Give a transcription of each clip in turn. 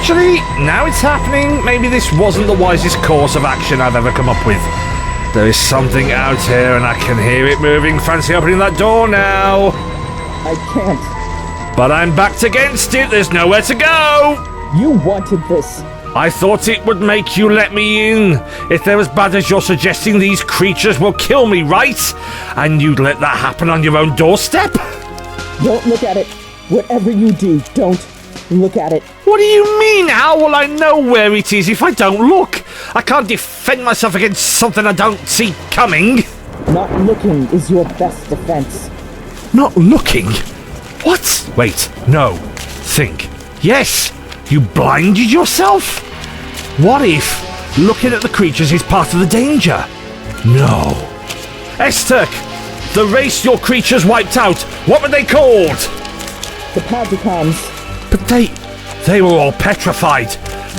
Actually, now it's happening. Maybe this wasn't the wisest course of action I've ever come up with. There is something out here and I can hear it moving. Fancy opening that door now. I can't. But I'm backed against it. There's nowhere to go. You wanted this. I thought it would make you let me in. If they're as bad as you're suggesting, these creatures will kill me, right? And you'd let that happen on your own doorstep? Don't look at it. Whatever you do, don't look at it. What do you mean? How will I know where it is if I don't look? I can't defend myself against something I don't see coming. Not looking is your best defense. Not looking? What? Wait, no. Think. Yes, you blinded yourself? What if looking at the creatures is part of the danger? No. Esterk, the race your creatures wiped out, what were they called? The Padricons. But they were all petrified,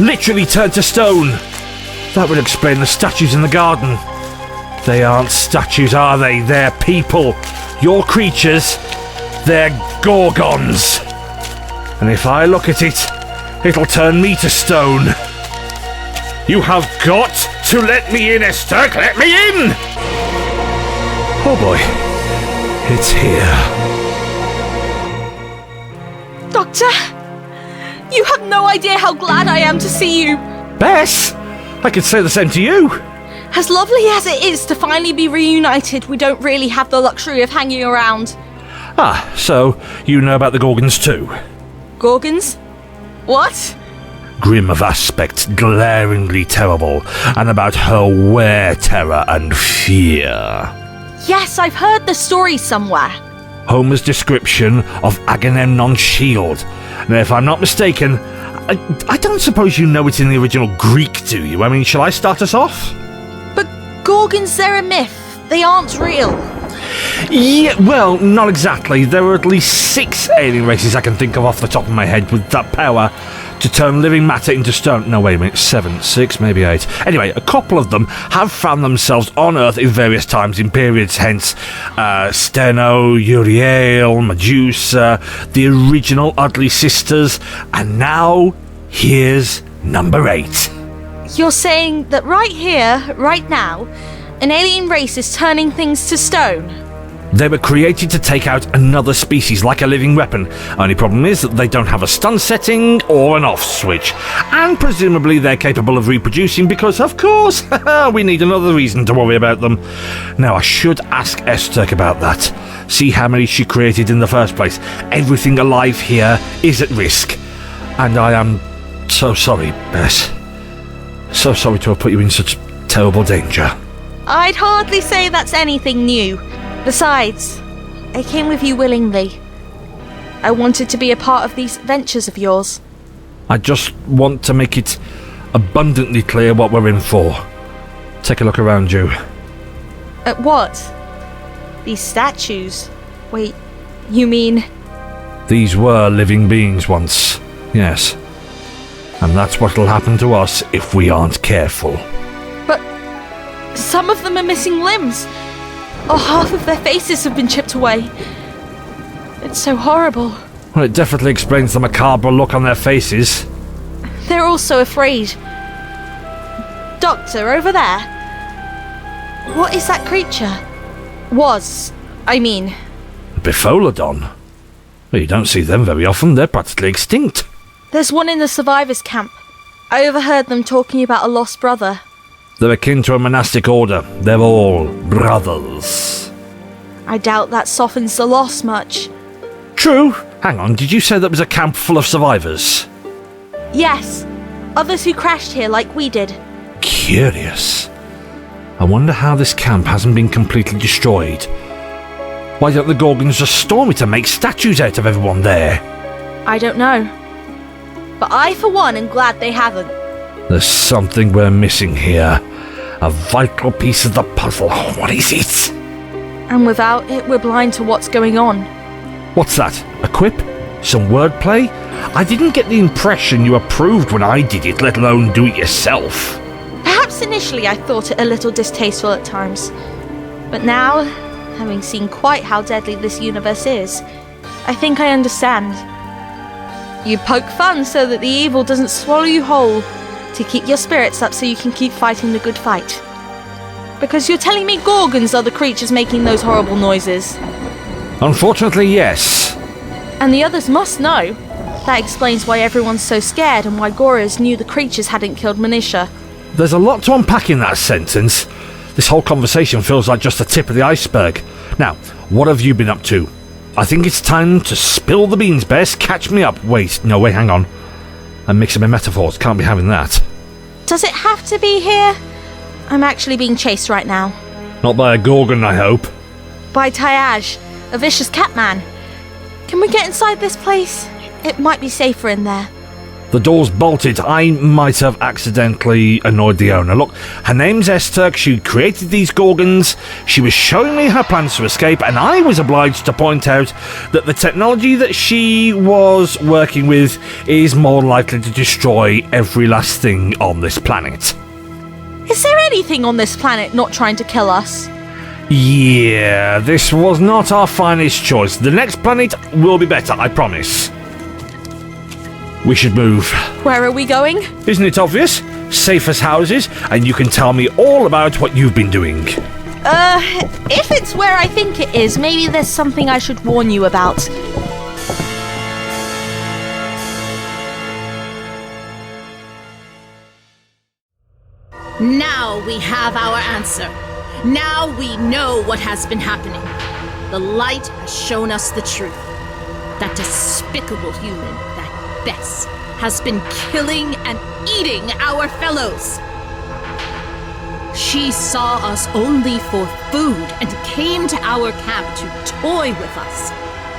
literally turned to stone. That would explain the statues in the garden. They aren't statues, are they? They're people. Your creatures, they're gorgons. And if I look at it, it'll turn me to stone. You have got to let me in, Esterk! Let me in! Oh boy, it's here. Doctor, you have no idea how glad I am to see you. Bess, I could say the same to you. As lovely as it is to finally be reunited, we don't really have the luxury of hanging around. Ah, so you know about the gorgons too? Gorgons? What? Grim of aspect, glaringly terrible, and about her wear-terror and fear. Yes, I've heard the story somewhere. Homer's description of Agamemnon's shield. Now, if I'm not mistaken, I don't suppose you know it in the original Greek, do you? I mean, shall I start us off? But Gorgons, they're a myth. They aren't real. Yeah, well, not exactly. There are at least 6 alien races I can think of off the top of my head with that power to turn living matter into stone. No, wait a minute, 7, 6, maybe 8. Anyway, a couple of them have found themselves on Earth in various times in periods, hence Steno, Uriel, Medusa, the original Ugly Sisters, and now here's number 8. You're saying that right here, right now, an alien race is turning things to stone? They were created to take out another species like a living weapon. Only problem is that they don't have a stun setting or an off switch. And presumably they're capable of reproducing because, of course, we need another reason to worry about them. Now, I should ask Esterk about that. See how many she created in the first place. Everything alive here is at risk. And I am so sorry, Bess. So sorry to have put you in such terrible danger. I'd hardly say that's anything new. Besides, I came with you willingly. I wanted to be a part of these ventures of yours. I just want to make it abundantly clear what we're in for. Take a look around you. At what? These statues? Wait, you mean... These were living beings once, yes. And that's what'll happen to us if we aren't careful. But some of them are missing limbs. Or half of their faces have been chipped away. It's so horrible. Well, it definitely explains the macabre look on their faces. They're all so afraid. Doctor, over there. What is that creature? I mean. Bipholodon? Well, you don't see them very often. They're practically extinct. There's one in the survivors' camp. I overheard them talking about a lost brother. They're akin to a monastic order. They're all brothers. I doubt that softens the loss much. True. Hang on, did you say that was a camp full of survivors? Yes. Others who crashed here like we did. Curious. I wonder how this camp hasn't been completely destroyed. Why don't the Gorgons just storm it and make statues out of everyone there? I don't know. But I, for one, am glad they haven't. There's something we're missing here. A vital piece of the puzzle. What is it? And without it, we're blind to what's going on. What's that? A quip? Some wordplay? I didn't get the impression you approved when I did it, let alone do it yourself. Perhaps initially I thought it a little distasteful at times. But now, having seen quite how deadly this universe is, I think I understand. You poke fun so that the evil doesn't swallow you whole, to keep your spirits up so you can keep fighting the good fight. Because you're telling me gorgons are the creatures making those horrible noises? Unfortunately, yes. And the others must know. That explains why everyone's so scared and why Goras knew the creatures hadn't killed Manisha. There's a lot to unpack in that sentence. This whole conversation feels like just the tip of the iceberg. Now, what have you been up to? I think it's time to spill the beans, Bess. Catch me up. Wait, hang on. I'm mixing my metaphors. Can't be having that. Does it have to be here? I'm actually being chased right now. Not by a gorgon, I hope. By Tyaj, a vicious catman. Can we get inside this place? It might be safer in there. The door's bolted. I might have accidentally annoyed the owner. Look, her name's Esterk. She created these gorgons. She was showing me her plans to escape, and I was obliged to point out that the technology that she was working with is more likely to destroy every last thing on this planet. Is there anything on this planet not trying to kill us? Yeah, this was not our finest choice. The next planet will be better, I promise. We should move. Where are we going? Isn't it obvious? Safe as houses, and you can tell me all about what you've been doing. If it's where I think it is, maybe there's something I should warn you about. Now we have our answer. Now we know what has been happening. The light has shown us the truth. That despicable human, that Bess, has been killing and eating our fellows. She saw us only for food and came to our camp to toy with us.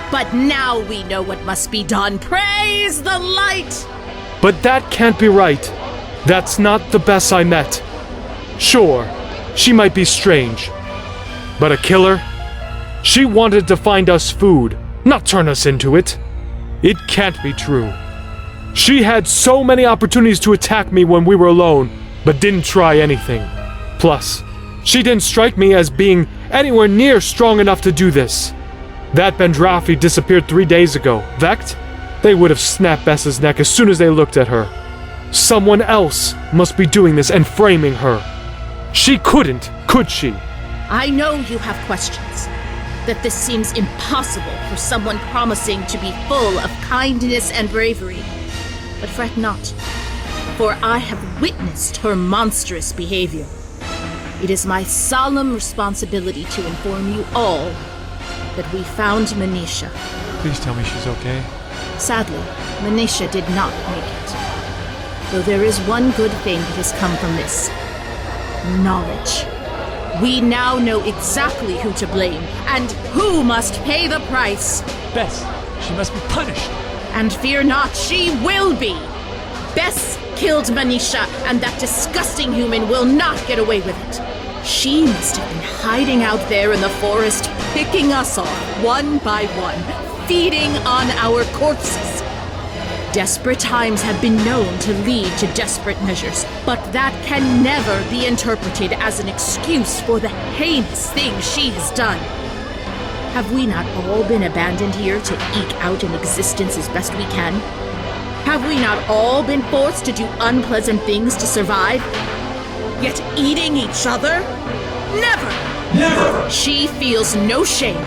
But now we know what must be done. Praise the light! But that can't be right. That's not the Bess I met. Sure, she might be strange. But a killer? She wanted to find us food, not turn us into it. It can't be true. She had so many opportunities to attack me when we were alone, but didn't try anything. Plus, she didn't strike me as being anywhere near strong enough to do this. That Bendrafi disappeared 3 days ago. Vect? They would have snapped Bess's neck as soon as they looked at her. Someone else must be doing this and framing her. She couldn't, could she? I know you have questions. That this seems impossible for someone promising to be full of kindness and bravery. But fret not, for I have witnessed her monstrous behavior. It is my solemn responsibility to inform you all that we found Manisha. Please tell me she's okay. Sadly, Manisha did not make it. Though there is one good thing that has come from this. Knowledge. We now know exactly who to blame and who must pay the price. Bess, she must be punished. And fear not, she will be. Bess killed Manisha, and that disgusting human will not get away with it. She must have been hiding out there in the forest, picking us off one by one, feeding on our corpses. Desperate times have been known to lead to desperate measures, but that can never be interpreted as an excuse for the heinous things she has done. Have we not all been abandoned here to eke out an existence as best we can? Have we not all been forced to do unpleasant things to survive? Yet eating each other? Never! Never! She feels no shame,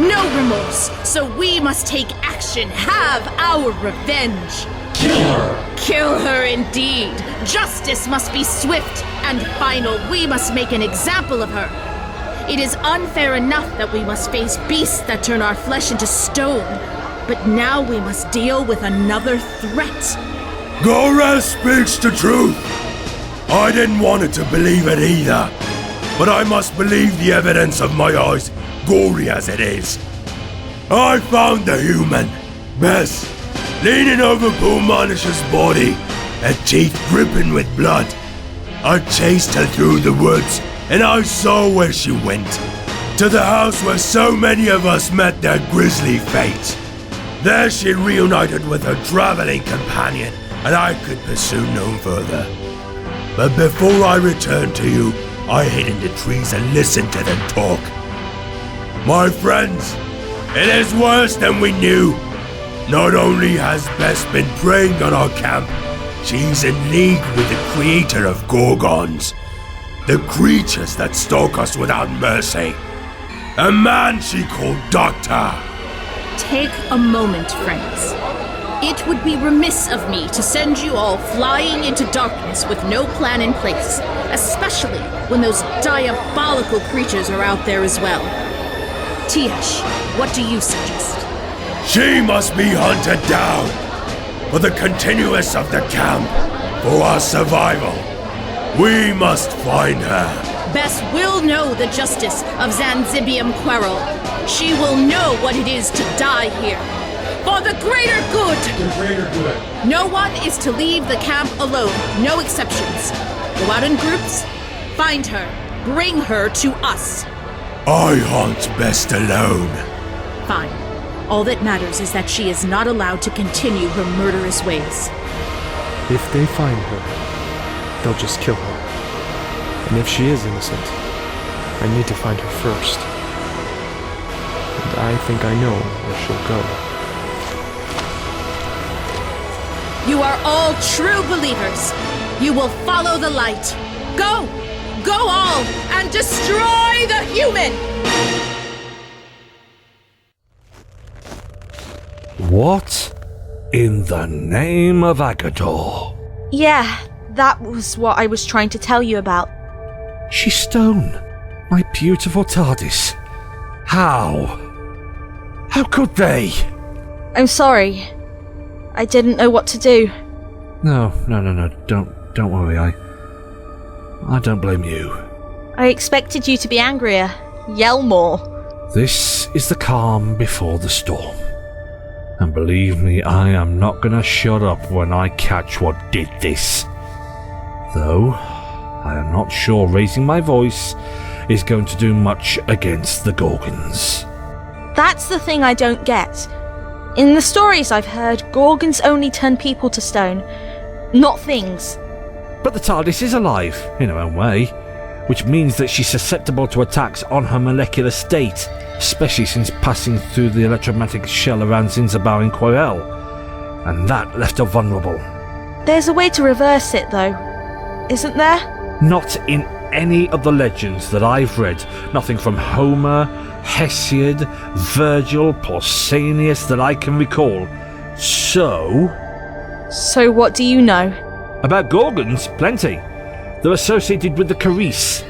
no remorse, so we must take action, have our revenge. Kill her! Kill her indeed. Justice must be swift and final. We must make an example of her. It is unfair enough that we must face beasts that turn our flesh into stone, but now we must deal with another threat. Gorgons speaks the truth. I didn't want it to believe it either, but I must believe the evidence of my eyes, gory as it is. I found the human, Bess, leaning over poor Manisha's body, her teeth dripping with blood. I chased her through the woods, and I saw where she went. To the house where so many of us met their grisly fate. There she reunited with her traveling companion, and I could pursue no further. But before I returned to you, I hid in the trees and listened to them talk. My friends, it is worse than we knew. Not only has Bess been preying on our camp, she's in league with the creator of gorgons. The creatures that stalk us without mercy. A man she called Doctor. Take a moment, friends. It would be remiss of me to send you all flying into darkness with no plan in place, especially when those diabolical creatures are out there as well. Tiash, what do you suggest? She must be hunted down for the continuance of the camp, for our survival. We must find her. Bess will know the justice of Zanzibiam Querell. She will know what it is to die here. For the greater good! The greater good. No one is to leave the camp alone, no exceptions. Go out in groups, find her, bring her to us. I hunt best alone. Fine. All that matters is that she is not allowed to continue her murderous ways. If they find her, they'll just kill her. And if she is innocent, I need to find her first. And I think I know where she'll go. You are all true believers. You will follow the light. Go! Go all, and destroy the human! What in the name of Agador? Yeah, that was what I was trying to tell you about. She's stone. My beautiful TARDIS. How? How could they? I'm sorry. I didn't know what to do. No. Don't worry. I don't blame you. I expected you to be angrier. Yell more. This is the calm before the storm. And believe me, I am not gonna shut up when I catch what did this. Though, I am not sure raising my voice is going to do much against the gorgons. That's the thing I don't get. In the stories I've heard, gorgons only turn people to stone, not things. But the TARDIS is alive, in her own way, which means that she's susceptible to attacks on her molecular state, especially since passing through the electromagnetic shell around Zanzibiam Querell, and that left her vulnerable. There's a way to reverse it, though, isn't there? Not in any of the legends that I've read, nothing from Homer, Hesiod, Virgil, Pausanias that I can recall. So what do you know? about gorgons, plenty. They're associated with the Carice,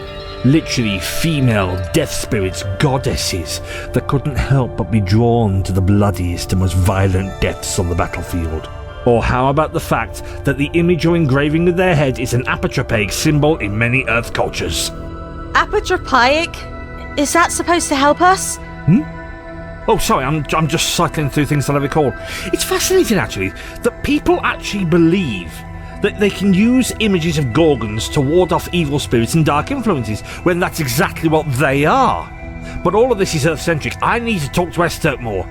literally female death spirits, goddesses that couldn't help but be drawn to the bloodiest and most violent deaths on the battlefield. Or how about the fact that the image or engraving of their head is an apotropaic symbol in many Earth cultures? Apotropaic? Is that supposed to help us? Oh, sorry, I'm just cycling through things that I recall. It's fascinating, actually, that people actually believe that they can use images of gorgons to ward off evil spirits and dark influences, when that's exactly what they are. But all of this is Earth-centric. I need to talk to Esterk more.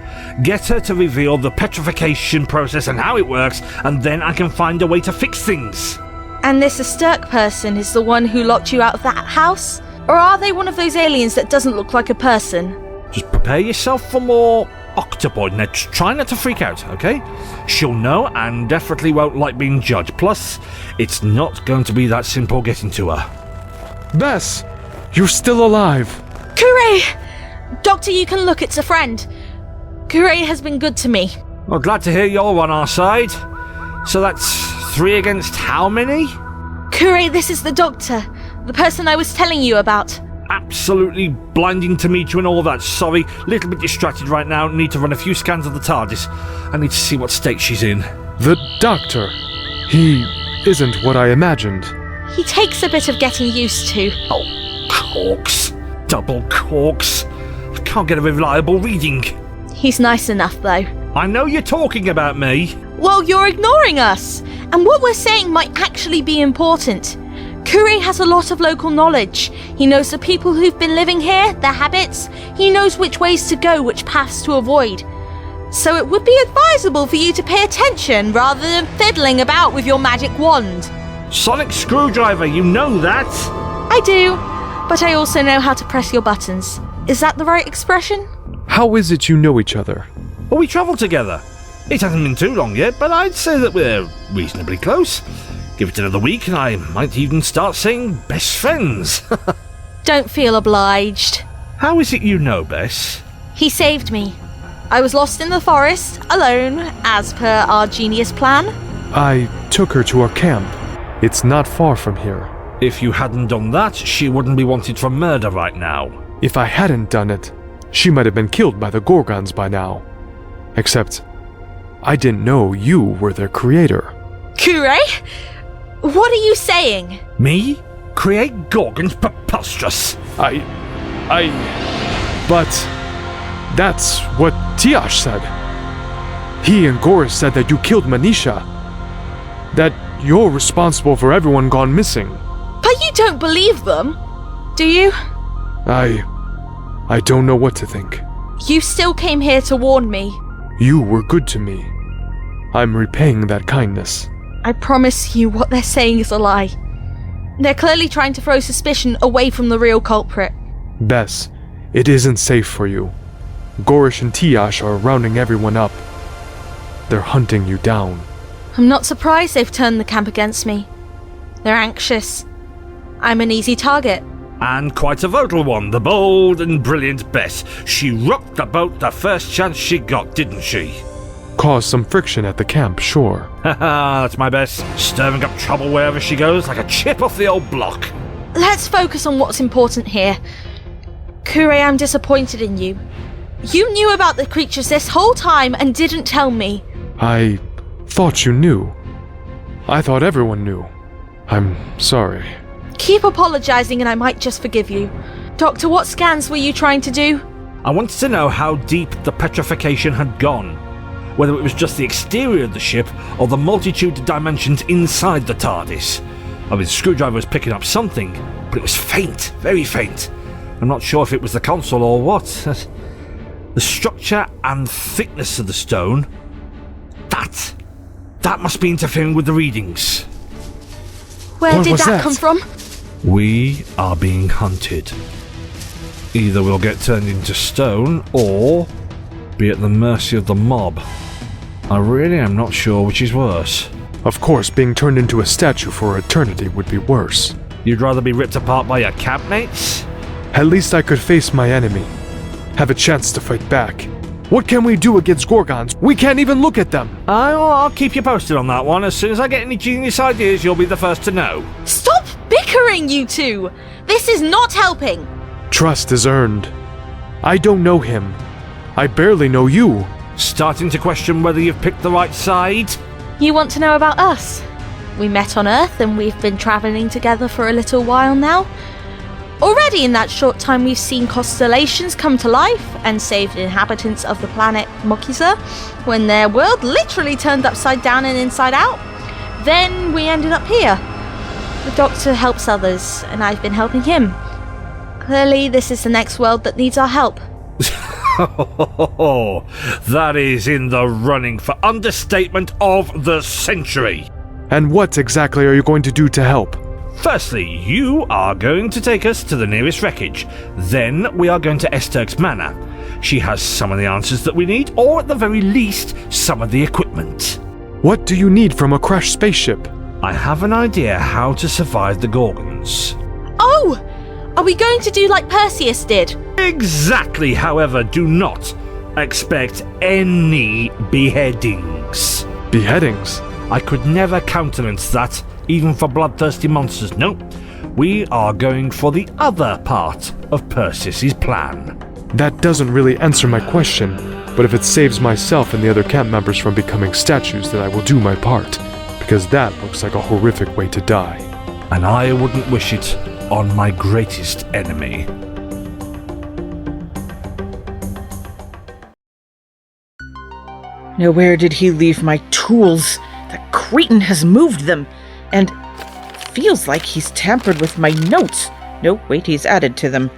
Get her to reveal the petrification process and how it works, and then I can find a way to fix things. And this Esterk person is the one who locked you out of that house? Or are they one of those aliens that doesn't look like a person? Just prepare yourself for more octopoid. Now, try not to freak out, okay? She'll know and definitely won't like being judged. Plus, it's not going to be that simple getting to her. Bess! You're still alive! Querell! Doctor, you can look, it's a friend. Querell has been good to me. Well, glad to hear you're on our side. So that's 3 against how many? Querell, this is the doctor. The person I was telling you about. Absolutely blinding to meet you and all that. Sorry, little bit distracted right now. Need to run a few scans of the TARDIS. I need to see what state she's in. The doctor. He isn't what I imagined. He takes a bit of getting used to. Oh, corks. Double corks. I can't get a reliable reading. He's nice enough, though. I know you're talking about me. Well, you're ignoring us. And what we're saying might actually be important. Querell has a lot of local knowledge. He knows the people who've been living here, their habits. He knows which ways to go, which paths to avoid. So it would be advisable for you to pay attention rather than fiddling about with your magic wand. Sonic screwdriver, you know that. I do, but I also know how to press your buttons. Is that the right expression? How is it you know each other? Well, we travel together. It hasn't been too long yet, but I'd say that we're reasonably close. Give it another week and I might even start saying best friends. Don't feel obliged. How is it you know, Bess? He saved me. I was lost in the forest, alone, as per our genius plan. I took her to our camp. It's not far from here. If you hadn't done that, she wouldn't be wanted for murder right now. If I hadn't done it, she might have been killed by the gorgons by now. Except, I didn't know you were their creator. Querell? What are you saying? Me? Create gorgons? Preposterous! But that's what Tiash said. He and Goris said that you killed Manisha. That you're responsible for everyone gone missing. But you don't believe them, do you? I don't know what to think. You still came here to warn me. You were good to me. I'm repaying that kindness. I promise you what they're saying is a lie. They're clearly trying to throw suspicion away from the real culprit. Bess, it isn't safe for you. Gorish and Tiash are rounding everyone up. They're hunting you down. I'm not surprised they've turned the camp against me. They're anxious. I'm an easy target. And quite a vocal one, the bold and brilliant Bess. She rocked the boat the first chance she got, didn't she? Caused some friction at the camp, sure. Haha, that's my Bess. Stirring up trouble wherever she goes like a chip off the old block. Let's focus on what's important here. Querell, I'm disappointed in you. You knew about the creatures this whole time and didn't tell me. I thought you knew. I thought everyone knew. I'm sorry. Keep apologizing and I might just forgive you. Doctor, what scans were you trying to do? I wanted to know how deep the petrification had gone. Whether it was just the exterior of the ship or the multitude of dimensions inside the TARDIS. I mean, the screwdriver was picking up something, but it was faint, very faint. I'm not sure if it was the console or what. The structure and thickness of the stone, that must be interfering with the readings. Where What did was that that? come from? We are being hunted. Either we'll get turned into stone or be at the mercy of the mob. I really am not sure which is worse. Of course, being turned into a statue for eternity would be worse. You'd rather be ripped apart by your campmates? At least I could face my enemy. Have a chance to fight back. What can we do against gorgons? We can't even look at them! I'll keep you posted on that one. As soon as I get any genius ideas, you'll be the first to know. Stop bickering, you two! This is not helping! Trust is earned. I don't know him. I barely know you. Starting to question whether you've picked the right side? You want to know about us? We met on Earth and we've been travelling together for a little while now. Already in that short time we've seen constellations come to life and saved inhabitants of the planet Mokiza when their world literally turned upside down and inside out. Then we ended up here. The Doctor helps others and I've been helping him. Clearly this is the next world that needs our help. That is in the running for understatement of the century. And what exactly are you going to do to help? Firstly, you are going to take us to the nearest wreckage. Then we are going to Esterk's manor. She has some of the answers that we need, or at the very least, some of the equipment. What do you need from a crashed spaceship? I have an idea how to survive the Gorgons. Oh! Are we going to do like Perseus did? Exactly, however, do not expect any beheadings. Beheadings? I could never countenance that, even for bloodthirsty monsters. Nope. We are going for the other part of Perseus's plan. That doesn't really answer my question, but if it saves myself and the other camp members from becoming statues, then I will do my part, because that looks like a horrific way to die. And I wouldn't wish it on my greatest enemy. Now where did he leave my tools? That cretin has moved them, and feels like he's tampered with my notes. No, wait, he's added to them.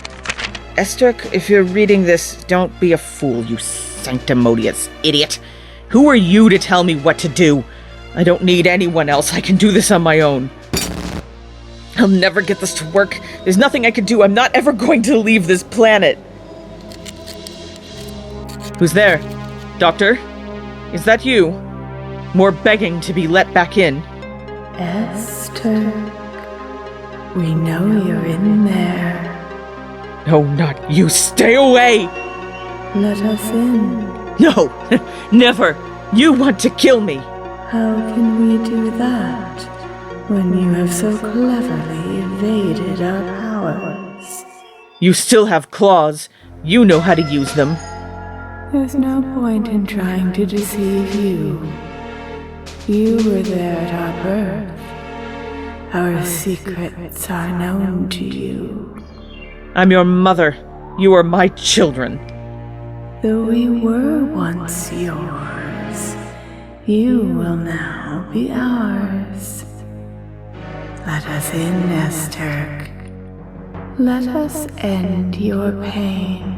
Esterk, if you're reading this, don't be a fool, you sanctimonious idiot. Who are you to tell me what to do? I don't need anyone else. I can do this on my own. I'll never get this to work. There's nothing I can do. I'm not ever going to leave this planet. Who's there? Doctor? Is that you? More begging to be let back in. Esterk, we know you're in there. No, not you. Stay away! Let us in. No, never. You want to kill me. How can we do that when you have so cleverly evaded our powers? You still have claws. You know how to use them. There's no point in trying to deceive you. You were there at our birth. Our secrets are known to you. I'm your mother. You are my children. Though we were once yours, you will now be ours. Let us in, Esterk. Let us end your pain.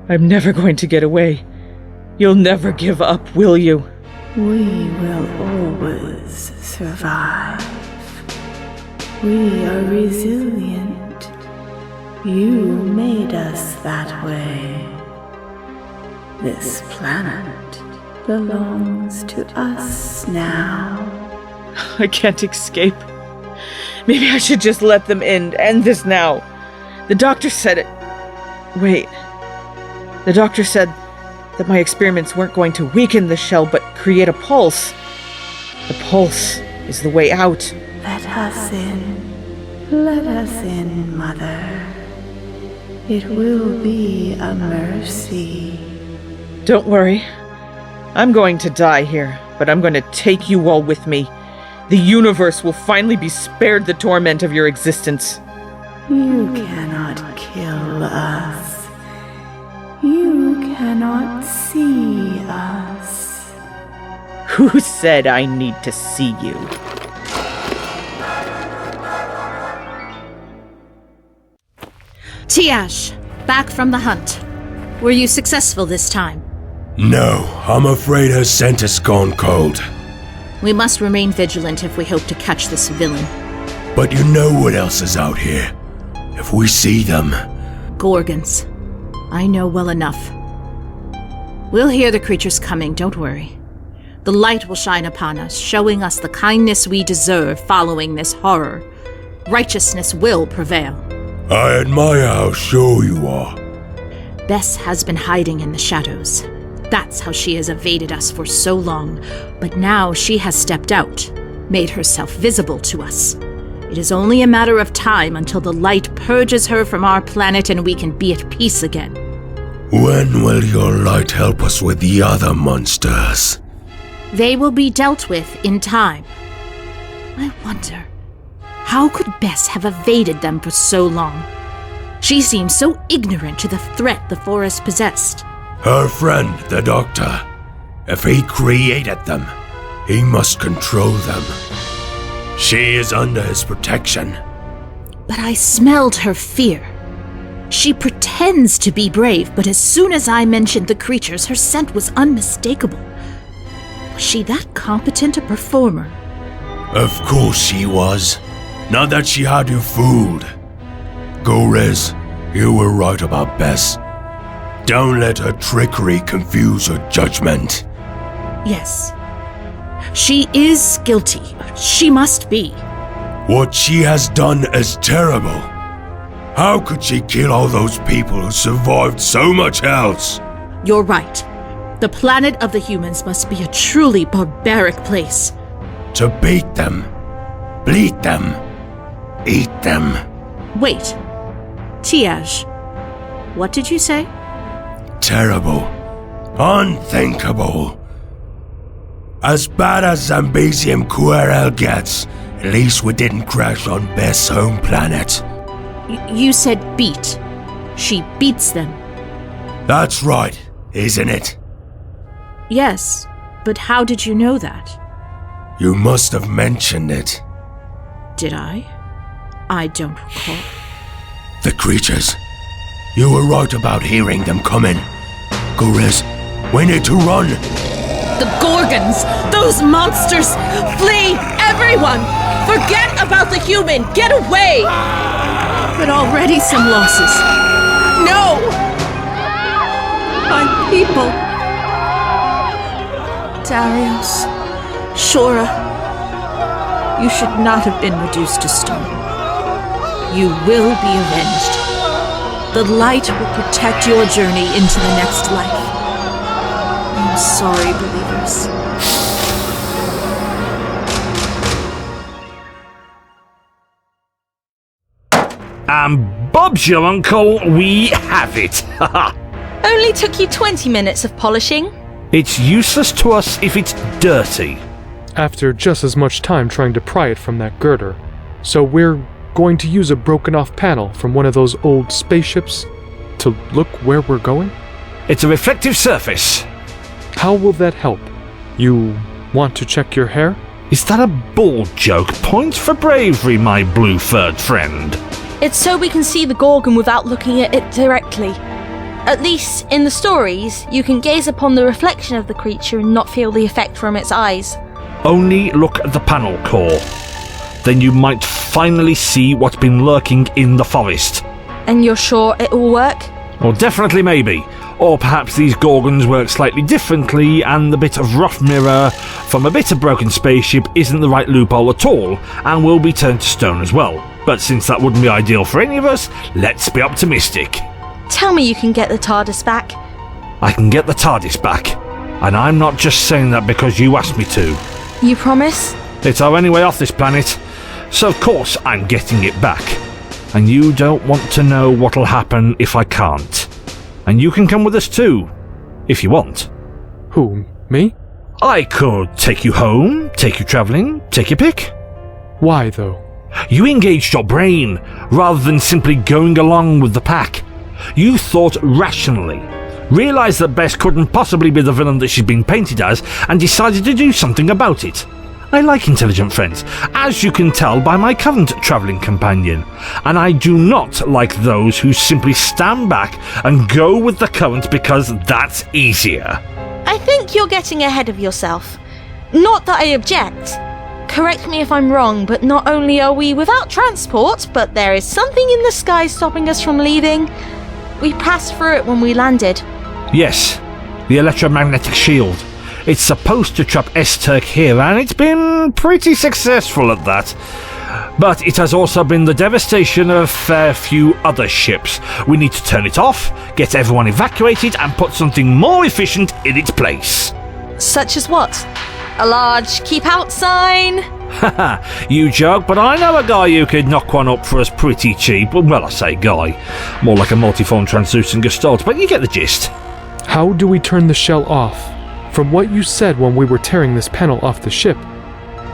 I'm never going to get away. You'll never give up, will you? We will always survive. We are resilient. You made us that way. This planet belongs to us now. I can't escape. Maybe I should just let them end this now. The doctor said it. Wait. The doctor said that my experiments weren't going to weaken the shell, but create a pulse. The pulse is the way out. Let us in. Let us in, Mother. It will be a mercy. Don't worry. I'm going to die here, but I'm going to take you all with me. The universe will finally be spared the torment of your existence. You cannot kill us. You cannot see us. Who said I need to see you? Tiash, back from the hunt. Were you successful this time? No, I'm afraid her scent has gone cold. We must remain vigilant if we hope to catch this villain. But you know what else is out here. If we see them... Gorgons. I know well enough. We'll hear the creatures coming, don't worry. The light will shine upon us, showing us the kindness we deserve following this horror. Righteousness will prevail. I admire how sure you are. Bess has been hiding in the shadows. That's how she has evaded us for so long. But now she has stepped out, made herself visible to us. It is only a matter of time until the light purges her from our planet and we can be at peace again. When will your light help us with the other monsters? They will be dealt with in time. I wonder, how could Bess have evaded them for so long? She seems so ignorant to the threat the forest possessed. Her friend, the Doctor. If he created them, he must control them. She is under his protection. But I smelled her fear. She pretends to be brave, but as soon as I mentioned the creatures, her scent was unmistakable. Was she that competent a performer? Of course she was. Now that she had you fooled. Gorez, you were right about Bess. Don't let her trickery confuse your judgment. Yes. She is guilty. She must be. What she has done is terrible. How could she kill all those people who survived so much else? You're right. The planet of the humans must be a truly barbaric place. To beat them, bleed them, eat them. Wait. Tiaj, what did you say? Terrible. Unthinkable. As bad as Zanzibiam Querell gets, at least we didn't crash on Bess' home planet. You said beat. She beats them. That's right, isn't it? Yes, but how did you know that? You must have mentioned it. Did I? I don't recall. The creatures. You were right about hearing them coming. Gorez, we need to run. The Gorgons! Those monsters! Flee, everyone! Forget about the human! Get away! But already some losses. No! My people! Darius, Shora, you should not have been reduced to stone. You will be avenged. The light will protect your journey into the next life. I'm sorry, believers. And Bob's your uncle, we have it. Only took you 20 minutes of polishing. It's useless to us if it's dirty. After just as much time trying to pry it from that girder. So we're going to use a broken off panel from one of those old spaceships to look where we're going? It's a reflective surface. How will that help? You want to check your hair? Is that a bald joke? Points for bravery, my blue-furred friend. It's so we can see the Gorgon without looking at it directly. At least, in the stories, you can gaze upon the reflection of the creature and not feel the effect from its eyes. Only look at the panel core. Then you might finally see what's been lurking in the forest. And you're sure it will work? Well, definitely maybe. Or perhaps these Gorgons work slightly differently and the bit of rough mirror from a bit of broken spaceship isn't the right loophole at all and will be turned to stone as well. But since that wouldn't be ideal for any of us, let's be optimistic. Tell me you can get the TARDIS back. I can get the TARDIS back. And I'm not just saying that because you asked me to. You promise? It's our only way off this planet. So of course I'm getting it back. And you don't want to know what'll happen if I can't. And you can come with us too, if you want. Who, me? I could take you home, take you travelling, take your pick. Why, though? You engaged your brain, rather than simply going along with the pack. You thought rationally, realised that Bess couldn't possibly be the villain that she'd been painted as, and decided to do something about it. I like intelligent friends, as you can tell by my current travelling companion, and I do not like those who simply stand back and go with the current because that's easier. I think you're getting ahead of yourself. Not that I object. Correct me if I'm wrong, but not only are we without transport, but there is something in the sky stopping us from leaving. We passed through it when we landed. Yes, the electromagnetic shield. It's supposed to trap Esterk here, and it's been pretty successful at that. But it has also been the devastation of a fair few other ships. We need to turn it off, get everyone evacuated, and put something more efficient in its place. Such as what? A large keep out sign? Haha, you joke, but I know a guy who could knock one up for us pretty cheap. Well, I say guy. More like a multiform translucent gestalt, but you get the gist. How do we turn the shell off? From what you said when we were tearing this panel off the ship,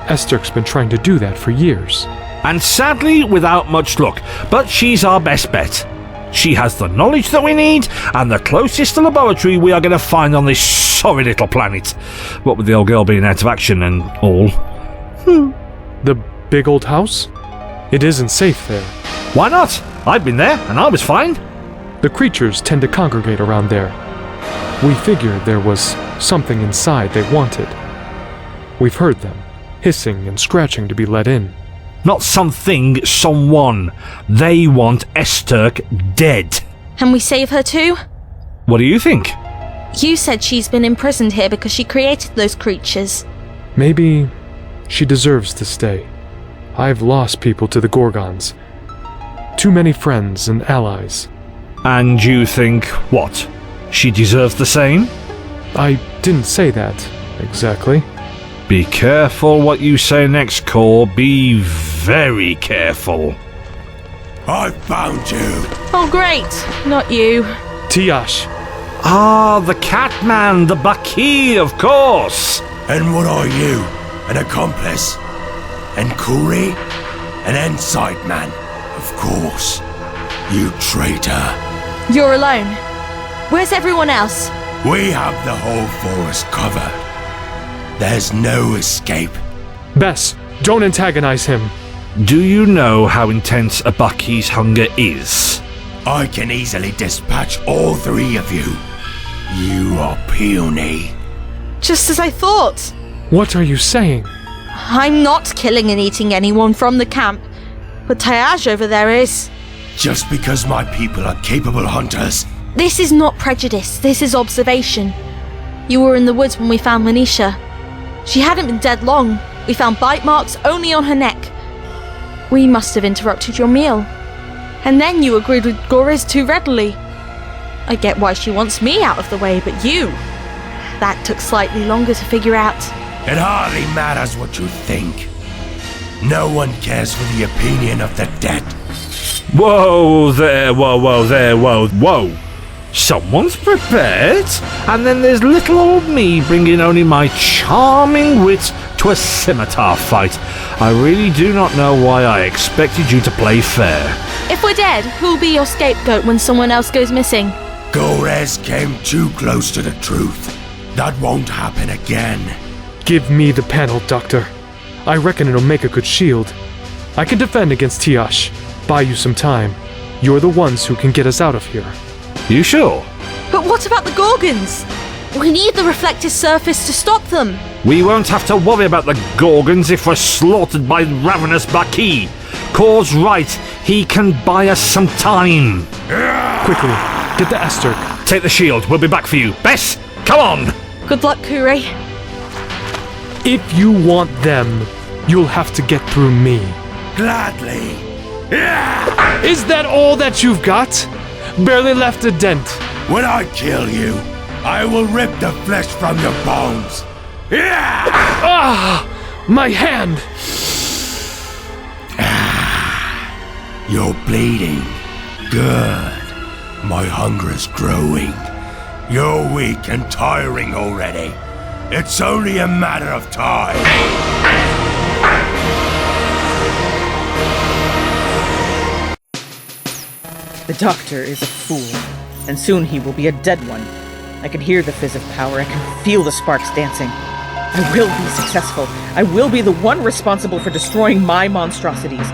Esterk's been trying to do that for years. And sadly, without much luck, but she's our best bet. She has the knowledge that we need, and the closest laboratory we are going to find on this sorry little planet. What with the old girl being out of action and all. The big old house? It isn't safe there. Why not? I've been there, and I was fine. The creatures tend to congregate around there. We figured there was something inside they wanted. We've heard them, hissing and scratching to be let in. Not something, someone. They want Esterk dead. Can we save her too? What do you think? You said she's been imprisoned here because she created those creatures. Maybe she deserves to stay. I've lost people to the Gorgons. Too many friends and allies. And you think, what? She deserves the same? I didn't say that, exactly. Be careful what you say next, Core. Be very careful. I found you. Oh great, not you. Tiash. Ah, the Catman, the Bakir, of course. And what are you? An accomplice? And Kuri? An Ensight man? Of course. You traitor. You're alone. Where's everyone else? We have the whole forest covered. There's no escape. Bess, don't antagonize him. Do you know how intense a Bakir's hunger is? I can easily dispatch all three of you. You are puny. Just as I thought. What are you saying? I'm not killing and eating anyone from the camp, but Tiash over there is. Just because my people are capable hunters. This is not prejudice, this is observation. You were in the woods when we found Manisha. She hadn't been dead long. We found bite marks only on her neck. We must have interrupted your meal. And then you agreed with Goris too readily. I get why she wants me out of the way, but you... That took slightly longer to figure out. It hardly matters what you think. No one cares for the opinion of the dead. Whoa there, whoa. Someone's prepared, and then there's little old me bringing only my charming wit to a scimitar fight. I really do not know why I expected you to play fair. If we're dead, who'll be your scapegoat when someone else goes missing? Gores came too close to the truth. That won't happen again. Give me the panel, Doctor. I reckon it'll make a good shield. I can defend against Tiash. Buy you some time. You're the ones who can get us out of here. You sure? But what about the gorgons? We need the reflective surface to stop them. We won't have to worry about the gorgons if we're slaughtered by ravenous Baki. Kor's right, he can buy us some time. Quickly, get the Esterk. Take the shield, we'll be back for you. Bess, come on! Good luck, Kure. If you want them, you'll have to get through me. Gladly. Is that all that you've got? Barely left a dent. When I kill you, I will rip the flesh from your bones. Ah! My hand! You're bleeding. Good. My hunger is growing. You're weak and tiring already. It's only a matter of time. The Doctor is a fool, and soon he will be a dead one. I can hear the fizz of power, I can feel the sparks dancing. I will be successful. I will be the one responsible for destroying my monstrosities.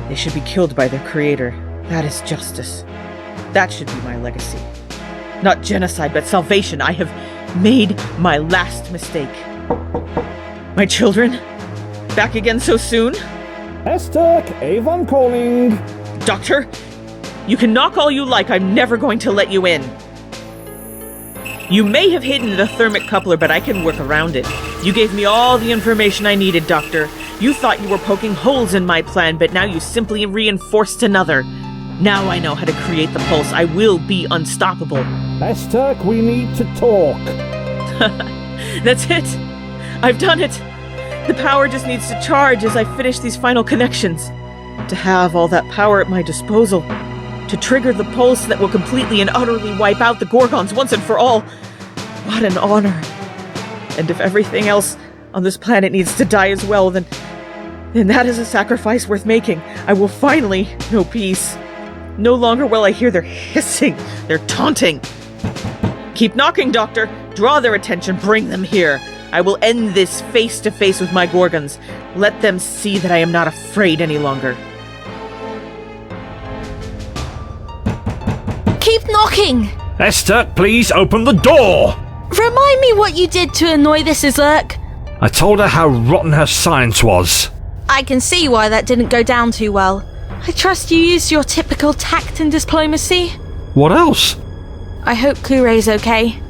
They should be killed by their creator. That is justice. That should be my legacy. Not genocide, but salvation. I have made my last mistake. My children? Back again so soon? Esterk, Avon calling. Doctor? You can knock all you like, I'm never going to let you in. You may have hidden the thermic coupler, but I can work around it. You gave me all the information I needed, Doctor. You thought you were poking holes in my plan, but now you simply reinforced another. Now I know how to create the pulse. I will be unstoppable. Esterk, we need to talk. That's it. I've done it. The power just needs to charge as I finish these final connections. To have all that power at my disposal. To trigger the pulse that will completely and utterly wipe out the Gorgons once and for all. What an honor. And if everything else on this planet needs to die as well, then that is a sacrifice worth making. I will finally know peace. No longer will I hear their hissing, their taunting. Keep knocking, Doctor. Draw their attention, bring them here. I will end this face to face with my Gorgons. Let them see that I am not afraid any longer. Keep knocking! Esterk, please open the door! Remind me what you did to annoy this Esterk. I told her how rotten her science was. I can see why that didn't go down too well. I trust you used your typical tact and diplomacy. What else? I hope Kurei's okay.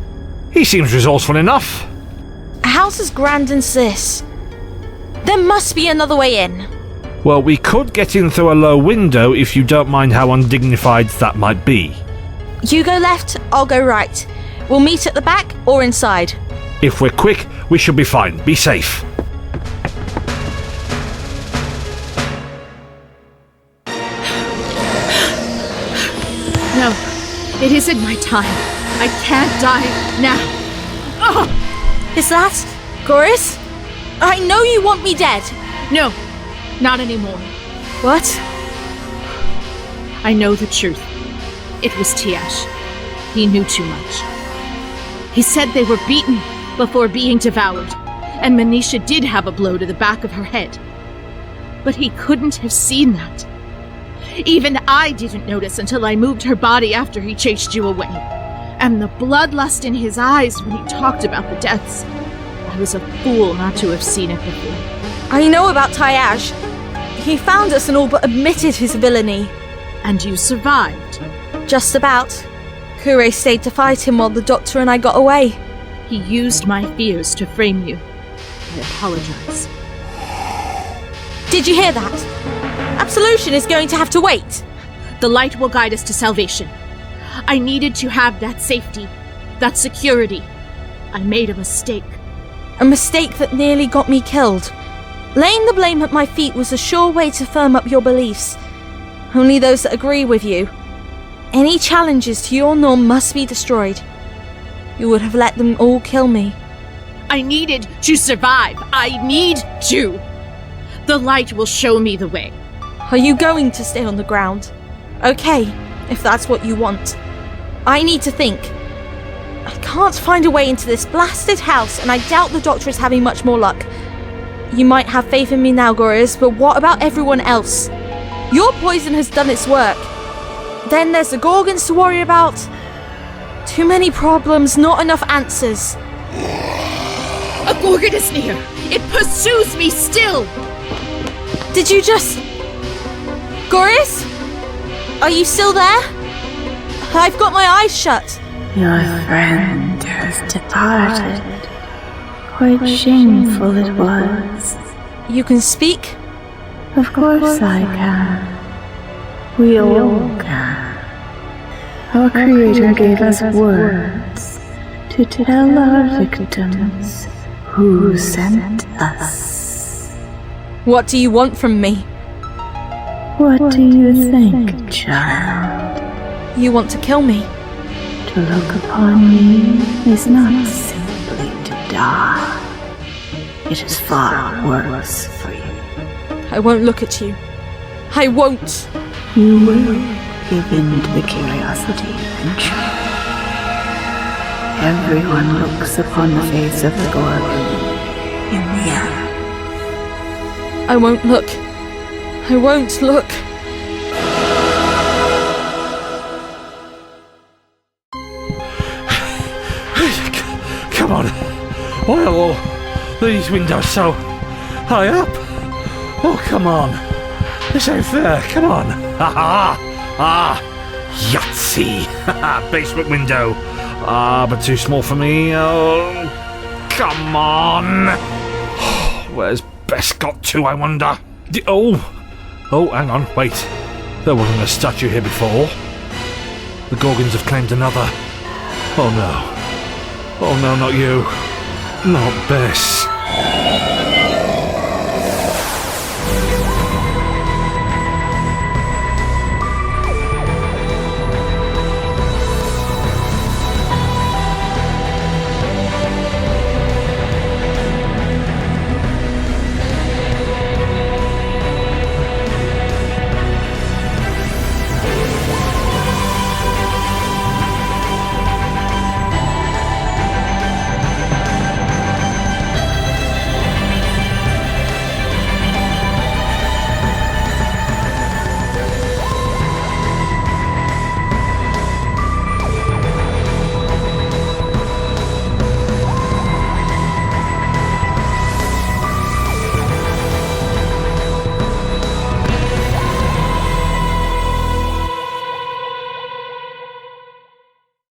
He seems resourceful enough. A house as grand as this. There must be another way in. Well, we could get in through a low window if you don't mind how undignified that might be. You go left, I'll go right. We'll meet at the back or inside. If we're quick, we should be fine. Be safe. No, it isn't my time. I can't die now. Oh! Is that Goris? I know you want me dead. No, not anymore. What? I know the truth. It was Tiash. He knew too much. He said they were beaten before being devoured, and Manisha did have a blow to the back of her head. But he couldn't have seen that. Even I didn't notice until I moved her body after he chased you away. And the bloodlust in his eyes when he talked about the deaths. I was a fool not to have seen it before. I know about Tiash. He found us and all but admitted his villainy. And you survived. Just about. Kure stayed to fight him while the Doctor and I got away. He used my fears to frame you. I apologize. Did you hear that? Absolution is going to have to wait. The light will guide us to salvation. I needed to have that safety, that security. I made a mistake. A mistake that nearly got me killed. Laying the blame at my feet was a sure way to firm up your beliefs. Only those that agree with you. Any challenges to your norm must be destroyed. You would have let them all kill me. I needed to survive. I need to. The light will show me the way. Are you going to stay on the ground? Okay, if that's what you want. I need to think. I can't find a way into this blasted house, and I doubt the Doctor is having much more luck. You might have faith in me now, Gorgons, but what about everyone else? Your poison has done its work. Then there's the Gorgons to worry about. Too many problems, not enough answers. A Gorgon is near. It pursues me still. Did you just... Gorgons? Are you still there? I've got my eyes shut. Your friend has departed. Quite shameful it was. You can speak? Of course I can. We all can. Our Creator gave us words to tell our victims who sent us. What do you want from me? What do you think, child? You want to kill me? To look upon me is not simply to die. It is far worse for you. I won't look at you. I won't. You will give in to the curiosity eventually. Everyone looks upon the face of the Gorgon in the end. I won't look. I won't look. Come on. Why are all these windows so high up? Oh, come on. This ain't fair. Come on. Ha ha. Yahtzee. Basement window. But too small for me. Oh, come on. Where's Bess got to, I wonder? Oh, hang on. Wait. There wasn't a statue here before. The Gorgons have claimed another. Oh no. Oh no, not you. Not Bess.